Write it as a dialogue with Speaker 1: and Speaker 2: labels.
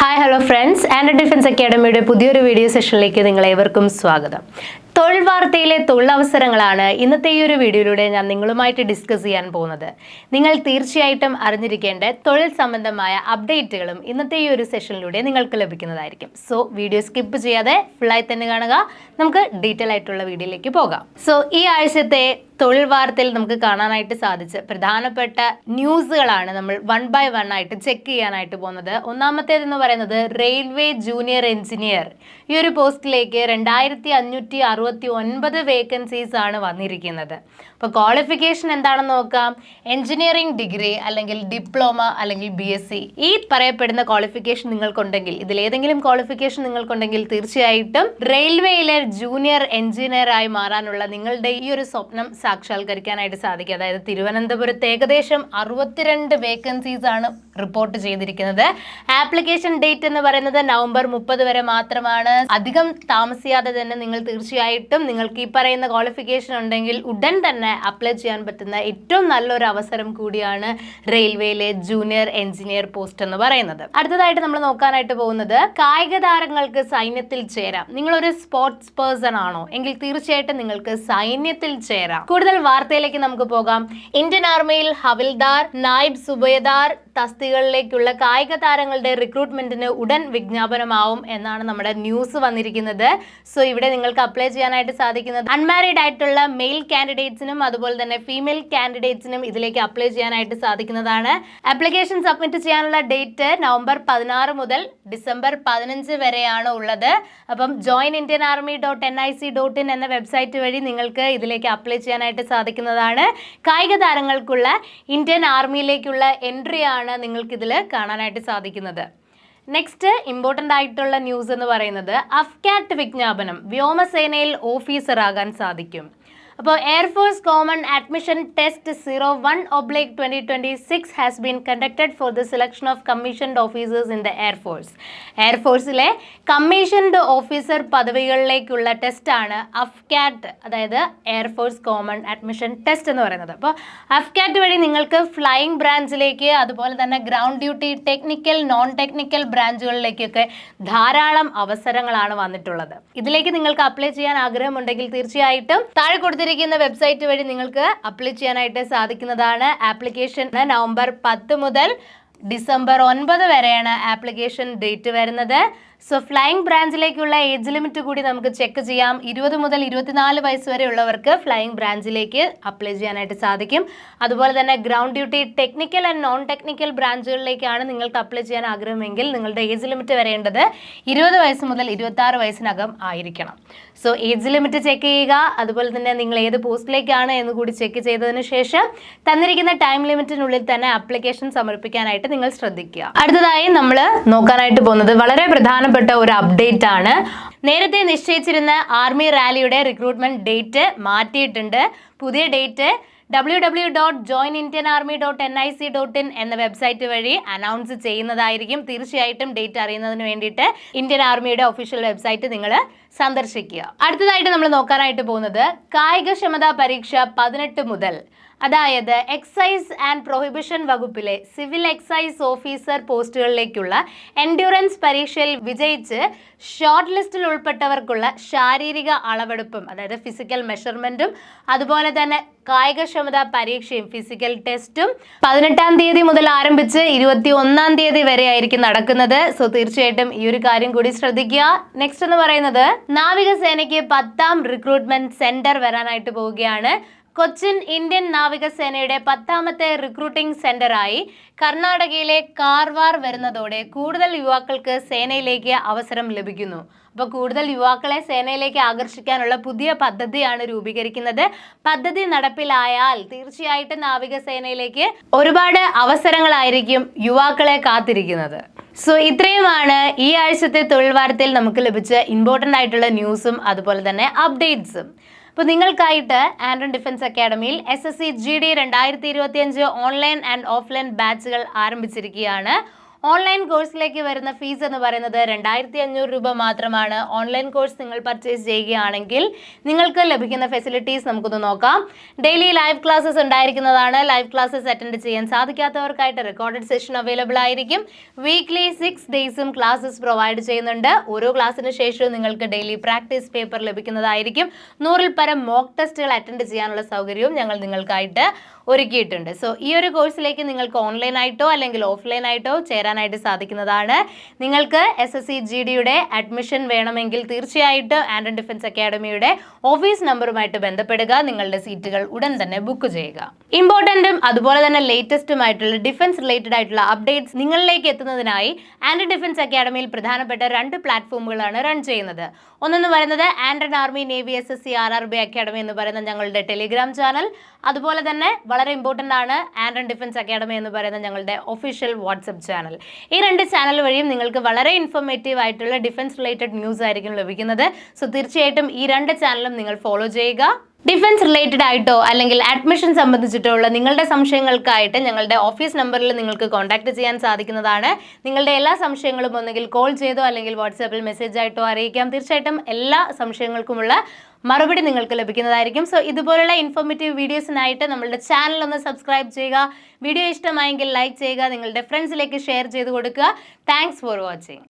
Speaker 1: Hi hello friends, and defence അക്കാഡമിയുടെ പുതിയൊരു video സെഷനിലേക്ക് നിങ്ങളേവർക്കും സ്വാഗതം. തൊഴിൽ വാർത്തയിലെ തൊഴിലവസരങ്ങളാണ് ഇന്നത്തെ ഈ ഒരു വീഡിയോയിലൂടെ ഞാൻ നിങ്ങളുമായിട്ട് ഡിസ്കസ് ചെയ്യാൻ പോകുന്നത്. നിങ്ങൾ തീർച്ചയായിട്ടും അറിഞ്ഞിരിക്കേണ്ട തൊഴിൽ സംബന്ധമായ അപ്ഡേറ്റുകളും ഇന്നത്തെ ഈ ഒരു സെഷനിലൂടെ നിങ്ങൾക്ക് ലഭിക്കുന്നതായിരിക്കും. സോ വീഡിയോ സ്കിപ്പ് ചെയ്യാതെ ഫുള്ളായി തന്നെ കാണുക. നമുക്ക് ഡീറ്റെയിൽ ആയിട്ടുള്ള വീഡിയോയിലേക്ക് പോകാം. സോ ഈ ആഴ്ചത്തെ തൊഴിൽ വാർത്തയിൽ നമുക്ക് കാണാനായിട്ട് സാധിച്ച പ്രധാനപ്പെട്ട ന്യൂസുകളാണ് നമ്മൾ വൺ ബൈ വൺ ആയിട്ട് ചെക്ക് ചെയ്യാനായിട്ട് പോകുന്നത്. ഒന്നാമത്തേതെന്ന് പറയുന്നത് റെയിൽവേ ജൂനിയർ എഞ്ചിനീയർ. ഈ ഒരു പോസ്റ്റിലേക്ക് 2569 വേക്കൻസീസ് ആണ് വന്നിരിക്കുന്നത്. അപ്പോൾ ക്വാളിഫിക്കേഷൻ എന്താണെന്ന് നോക്കാം. എഞ്ചിനീയറിംഗ് ഡിഗ്രി അല്ലെങ്കിൽ ഡിപ്ലോമ അല്ലെങ്കിൽ BSc ഈ പറയപ്പെടുന്ന ക്വാളിഫിക്കേഷൻ നിങ്ങൾക്കുണ്ടെങ്കിൽ, ഇതിലേതെങ്കിലും ക്വാളിഫിക്കേഷൻ നിങ്ങൾക്കുണ്ടെങ്കിൽ തീർച്ചയായിട്ടും റെയിൽവേയിലെ ജൂനിയർ എഞ്ചിനീയർ ആയി മാറാനുള്ള നിങ്ങളുടെ ഈ ഒരു സ്വപ്നം സാക്ഷാത്കരിക്കാനായിട്ട് സാധിക്കും. അതായത് തിരുവനന്തപുരത്ത് ഏകദേശം 62 വേക്കൻസീസ് ആണ് റിപ്പോർട്ട് ചെയ്തിരിക്കുന്നത്. ആപ്ലിക്കേഷൻ ഡേറ്റ് എന്ന് പറയുന്നത് നവംബർ 30 വരെ മാത്രമാണ്. അധികം താമസിയാതെ തന്നെ നിങ്ങൾ തീർച്ചയായിട്ടും നിങ്ങൾക്ക് ഈ പറയുന്ന ക്വാളിഫിക്കേഷൻ ഉണ്ടെങ്കിൽ ഉടൻ തന്നെ അപ്ലൈ ചെയ്യാൻ പറ്റുന്ന ഏറ്റവും നല്ലൊരു അവസരം കൂടിയാണ് റെയിൽവേയിലെ ജൂനിയർ എഞ്ചിനീയർ പോസ്റ്റ് എന്ന് പറയുന്നത്. അടുത്തതായിട്ട് നമ്മൾ നോക്കാനായിട്ട് പോകുന്നത് കായിക താരങ്ങൾക്ക് സൈന്യത്തിൽ ചേരാം. നിങ്ങളൊരു സ്പോർട്സ് പേഴ്സൺ ആണോ എങ്കിൽ തീർച്ചയായിട്ടും നിങ്ങൾക്ക് സൈന്യത്തിൽ ചേരാം. കൂടുതൽ വാർത്തയിലേക്ക് നമുക്ക് പോകാം. ഇന്ത്യൻ ആർമിയിൽ ഹവിൽദാർ, നായിബ് സുബേദാർ തസ്തികകളിലേക്കുള്ള കായിക താരങ്ങളുടെ റിക്രൂട്ട്മെന്റിന് ഉടൻ വിജ്ഞാപനമാവും എന്നാണ് നമ്മുടെ ന്യൂസ് വന്നിരിക്കുന്നത്. സോ ഇവിടെ നിങ്ങൾക്ക് അപ്ലൈ ചെയ്യാനായിട്ട് സാധിക്കുന്നത് അൺമാരീഡ് ആയിട്ടുള്ള മെയിൽ കാൻഡിഡേറ്റ്സിനും അതുപോലെ തന്നെ ഫീമെയിൽ കാൻഡിഡേറ്റ്സിനും ഇതിലേക്ക് അപ്ലൈ ചെയ്യാനായിട്ട് സാധിക്കുന്നതാണ്. ആപ്ലിക്കേഷൻ സബ്മിറ്റ് ചെയ്യാനുള്ള ഡേറ്റ് നവംബർ 16 മുതൽ ഡിസംബർ 15 വരെയാണ് ഉള്ളത്. അപ്പം joinindianarmy.nic.in എന്ന വെബ്സൈറ്റ് വഴി നിങ്ങൾക്ക് ഇതിലേക്ക് അപ്ലൈ ചെയ്യാനായിട്ട് സാധിക്കുന്നതാണ്. കായിക താരങ്ങൾക്കുള്ള ഇന്ത്യൻ ആർമിയിലേക്കുള്ള എൻട്രിയാണ് നിങ്ങൾക്ക് ഇതിൽ കാണാനായിട്ട് സാധിക്കുന്നത്. നെക്സ്റ്റ് ഇമ്പോർട്ടൻ്റ് ആയിട്ടുള്ള ന്യൂസ് എന്ന് പറയുന്നത് അഫ്കാറ്റ് വിജ്ഞാപനം. വ്യോമസേനയിൽ ഓഫീസർ ആകാൻ സാധിക്കും. അപ്പോൾ air force common admission test 01/2026 has been conducted for the selection of commissioned officers in the air force. എയർഫോഴ്സിലെ കമ്മീഷൻഡ് ഓഫീസർ പദവികളിലേക്കുള്ള ടെസ്റ്റാണ് അഫ്കാറ്റ്, അതായത് എയർഫോഴ്സ് കോമൺ അഡ്മിഷൻ ടെസ്റ്റ് എന്ന് പറയുന്നത്. അപ്പോൾ അഫ്കാറ്റ് വഴി നിങ്ങൾക്ക് ഫ്ലൈയിങ് ബ്രാഞ്ചിലേക്ക് അതുപോലെ തന്നെ ground duty, technical, non technical ബ്രാഞ്ചുകളിലേക്കൊക്കെ ധാരാളം അവസരങ്ങളാണ് വന്നിട്ടുള്ളത്. ഇതിലേക്ക് നിങ്ങൾക്ക് അപ്ലൈ ചെയ്യാൻ ആഗ്രഹമുണ്ടെങ്കിൽ തീർച്ചയായിട്ടും താഴെ കൊടുത്തിരിക്കുന്ന വെബ്സൈറ്റ് വഴി നിങ്ങൾക്ക് അപ്ലൈ ചെയ്യാനായിട്ട് സാധിക്കുന്നതാണ്. ആപ്ലിക്കേഷൻ നവംബർ 10 മുതൽ ഡിസംബർ 9 വരെയാണ് ആപ്ലിക്കേഷൻ ഡേറ്റ് വരുന്നത്. സോ ഫ്ലൈയിങ് ബ്രാഞ്ചിലേക്കുള്ള ഏജ് ലിമിറ്റ് കൂടി നമുക്ക് ചെക്ക് ചെയ്യാം. 20 മുതൽ 24 വയസ്സ് വരെ ഉള്ളവർക്ക് ഫ്ലൈയിങ് ബ്രാഞ്ചിലേക്ക് അപ്ലൈ ചെയ്യാനായിട്ട് സാധിക്കും. അതുപോലെ തന്നെ ground duty, technical and non technical ബ്രാഞ്ചുകളിലേക്കാണ് നിങ്ങൾക്ക് അപ്ലൈ ചെയ്യാൻ ആഗ്രഹമെങ്കിൽ നിങ്ങളുടെ ഏജ് ലിമിറ്റ് വരേണ്ടത് 20 വയസ്സ് മുതൽ 26 വയസ്സിനകം ആയിരിക്കണം. സോ ഏജ് ലിമിറ്റ് ചെക്ക് ചെയ്യുക. അതുപോലെ തന്നെ നിങ്ങൾ ഏത് പോസ്റ്റിലേക്കാണ് എന്ന് കൂടി ചെക്ക് ചെയ്തതിന് ശേഷം തന്നിരിക്കുന്ന ടൈം ലിമിറ്റിനുള്ളിൽ തന്നെ ആപ്ലിക്കേഷൻ സമർപ്പിക്കാനായിട്ട് നിങ്ങൾ ശ്രദ്ധിക്കുക. അടുത്തതായി നമ്മൾ നോക്കാനായിട്ട് പോകുന്നത് വളരെ പ്രധാനപ്പെട്ട ഒരു അപ്ഡേറ്റ് ആണ്. നേരത്തെ നിശ്ചയിച്ചിരുന്ന ആർമി റാലിയുടെ റിക്രൂട്ട്മെന്റ് ഡേറ്റ് മാറ്റിയിട്ടുണ്ട്. പുതിയ ഡേറ്റ് www.joinindianarmy.nic.in എന്ന വെബ്സൈറ്റ് വഴി അനൗൺസ് ചെയ്യുന്നതായിരിക്കും. തീർച്ചയായിട്ടും ഡേറ്റ് അറിയുന്നതിന് വേണ്ടിയിട്ട് ഇന്ത്യൻ ആർമിയുടെ ഒഫീഷ്യൽ വെബ്സൈറ്റ് നിങ്ങൾ സന്ദർശിക്കുക. അടുത്തതായിട്ട് നമ്മൾ നോക്കാനായിട്ട് പോകുന്നത് കായികക്ഷമതാ പരീക്ഷ 18 മുതൽ, അതായത് എക്സൈസ് ആൻഡ് പ്രൊഹിബിഷൻ വകുപ്പിലെ സിവിൽ എക്സൈസ് ഓഫീസർ പോസ്റ്റുകളിലേക്കുള്ള എൻഡ്യൂറൻസ് പരീക്ഷയിൽ വിജയിച്ച് ഷോർട്ട് ലിസ്റ്റിൽ ഉൾപ്പെട്ടവർക്കുള്ള ശാരീരിക അളവെടുപ്പും, അതായത് ഫിസിക്കൽ മെഷർമെന്റും അതുപോലെ തന്നെ കായികക്ഷമതാ പരീക്ഷയും ഫിസിക്കൽ ടെസ്റ്റും 18-ാം തീയതി മുതൽ ആരംഭിച്ച് 21-ാം തീയതി വരെ ആയിരിക്കും നടക്കുന്നത്. സോ തീർച്ചയായിട്ടും ഈ ഒരു കാര്യം കൂടി ശ്രദ്ധിക്കുക. നെക്സ്റ്റ് എന്ന് പറയുന്നത് നാവികസേനയ്ക്ക് 10ാം റിക്രൂട്ട്മെന്റ് സെന്റർ വരാനായിട്ട് പോവുകയാണ്. കൊച്ചിൻ ഇന്ത്യൻ നാവികസേനയുടെ 10ാമത്തെ റിക്രൂട്ടിംഗ് സെന്ററായി കർണാടകയിലെ കാർവാർ വരുന്നതോടെ കൂടുതൽ യുവാക്കൾക്ക് സേനയിലേക്ക് അവസരം ലഭിക്കുന്നു. അപ്പോൾ കൂടുതൽ യുവാക്കളെ സേനയിലേക്ക് ആകർഷിക്കാനുള്ള പുതിയ പദ്ധതിയാണ് രൂപീകരിക്കുന്നത്. പദ്ധതി നടപ്പിലായാൽ തീർച്ചയായിട്ടും നാവികസേനയിലേക്ക് ഒരുപാട് അവസരങ്ങളായിരിക്കും യുവാക്കളെ കാത്തിരിക്കുന്നത്. സോ ഇത്രയുമാണ് ഈ ആഴ്ചത്തെ തൊഴിൽ വാർത്തയിൽ നമുക്ക് ലഭിച്ച ഇമ്പോർട്ടൻ്റ് ആയിട്ടുള്ള ന്യൂസും അതുപോലെ തന്നെ അപ്ഡേറ്റ്സും. അപ്പോൾ നിങ്ങൾക്കായിട്ട് ആൻഡ്രൻ ഡിഫൻസ് അക്കാഡമിയിൽ SSC GD 2025 online and offline ബാച്ചുകൾ ആരംഭിച്ചിരിക്കുകയാണ്. ഓൺലൈൻ കോഴ്സിലേക്ക് വരുന്ന ഫീസ് എന്ന് പറയുന്നത് 2500 രൂപ മാത്രമാണ്. ഓൺലൈൻ കോഴ്സ് നിങ്ങൾ പർച്ചേസ് ചെയ്യുകയാണെങ്കിൽ നിങ്ങൾക്ക് ലഭിക്കുന്ന ഫെസിലിറ്റീസ് നമുക്കൊന്ന് നോക്കാം. ഡെയിലി ലൈവ് ക്ലാസ്സസ് ഉണ്ടായിരിക്കുന്നതാണ്. ലൈവ് ക്ലാസ്സസ് അറ്റൻഡ് ചെയ്യാൻ സാധിക്കാത്തവർക്കായിട്ട് റെക്കോർഡഡ് സെഷൻ അവൈലബിൾ ആയിരിക്കും. വീക്ക്ലി 6 ഡേയ്സും ക്ലാസ്സസ് പ്രൊവൈഡ് ചെയ്യുന്നുണ്ട്. ഓരോ ക്ലാസ്സിന് ശേഷവും നിങ്ങൾക്ക് ഡെയിലി പ്രാക്ടീസ് പേപ്പർ ലഭിക്കുന്നതായിരിക്കും. 100-ൽ പരം മോക്ക് ടെസ്റ്റുകൾ അറ്റൻഡ് ചെയ്യാനുള്ള സൗകര്യവും ഞങ്ങൾ നിങ്ങൾക്കായിട്ട് ഒരുക്കിയിട്ടുണ്ട്. സോ ഈ ഒരു കോഴ്സിലേക്ക് നിങ്ങൾക്ക് ഓൺലൈനായിട്ടോ അല്ലെങ്കിൽ ഓഫ്ലൈനായിട്ടോ ചേരാനായിട്ട് സാധിക്കുന്നതാണ്. നിങ്ങൾക്ക് SSC GDയുടെ അഡ്മിഷൻ വേണമെങ്കിൽ തീർച്ചയായിട്ടും ആൻഡ് ഡിഫൻസ് അക്കാഡമിയുടെ ഓഫീസ് നമ്പറുമായിട്ട് ബന്ധപ്പെടുക. നിങ്ങളുടെ സീറ്റുകൾ ഉടൻ തന്നെ ബുക്ക് ചെയ്യുക. ഇമ്പോർട്ടൻറ്റും അതുപോലെ തന്നെ ലേറ്റസ്റ്റുമായിട്ടുള്ള ഡിഫൻസ് റിലേറ്റഡ് ആയിട്ടുള്ള അപ്ഡേറ്റ്സ് നിങ്ങളിലേക്ക് എത്തുന്നതിനായി ആൻഡ് ഡിഫൻസ് അക്കാഡമിയിൽ പ്രധാനപ്പെട്ട 2 പ്ലാറ്റ്ഫോമുകളാണ് റൺ ചെയ്യുന്നത്. ഒന്നെന്ന് പറയുന്നത് and army navy SSC RRB academy എന്ന് പറയുന്ന ഞങ്ങളുടെ ടെലിഗ്രാം ചാനൽ. അതുപോലെ തന്നെ വളരെ ഇമ്പോർട്ടൻ്റ് ആണ് ആൻഡ് ഡിഫൻസ് അക്കാഡമി എന്ന് പറയുന്ന ഞങ്ങളുടെ ഒഫീഷ്യൽ വാട്സപ്പ് ചാനൽ. ഈ 2 ചാനൽ വഴിയും നിങ്ങൾക്ക് വളരെ ഇൻഫോർമേറ്റീവ് ആയിട്ടുള്ള ഡിഫൻസ് റിലേറ്റഡ് ന്യൂസ് ആയിരിക്കും ലഭിക്കുന്നത്. സോ തീർച്ചയായിട്ടും ഈ 2 ചാനലും നിങ്ങൾ ഫോളോ ചെയ്യുക. ഡിഫൻസ് റിലേറ്റഡ് ആയിട്ടോ അല്ലെങ്കിൽ അഡ്മിഷൻ സംബന്ധിച്ചിട്ടോ ഉള്ള നിങ്ങളുടെ സംശയങ്ങൾക്കായിട്ട് ഞങ്ങളുടെ ഓഫീസ് നമ്പറിൽ നിങ്ങൾക്ക് കോൺടാക്ട് ചെയ്യാൻ സാധിക്കുന്നതാണ്. നിങ്ങളുടെ എല്ലാ സംശയങ്ങളും ഒന്നുകിൽ കോൾ ചെയ്തോ അല്ലെങ്കിൽ വാട്സാപ്പിൽ മെസ്സേജ് ആയിട്ടോ അറിയിക്കാം. തീർച്ചയായിട്ടും എല്ലാ സംശയങ്ങൾക്കുമുള്ള മറുപടി നിങ്ങൾക്ക് ലഭിക്കുന്നതായിരിക്കും. സോ ഇതുപോലുള്ള ഇൻഫോർമേറ്റീവ് വീഡിയോസിനായിട്ട് നമ്മളുടെ ചാനൽ ഒന്ന് സബ്സ്ക്രൈബ് ചെയ്യുക. വീഡിയോ ഇഷ്ടമായെങ്കിൽ ലൈക്ക് ചെയ്യുക. നിങ്ങളുടെ ഫ്രണ്ട്സിലേക്ക് ഷെയർ ചെയ്ത് കൊടുക്കുക. Thanks for watching.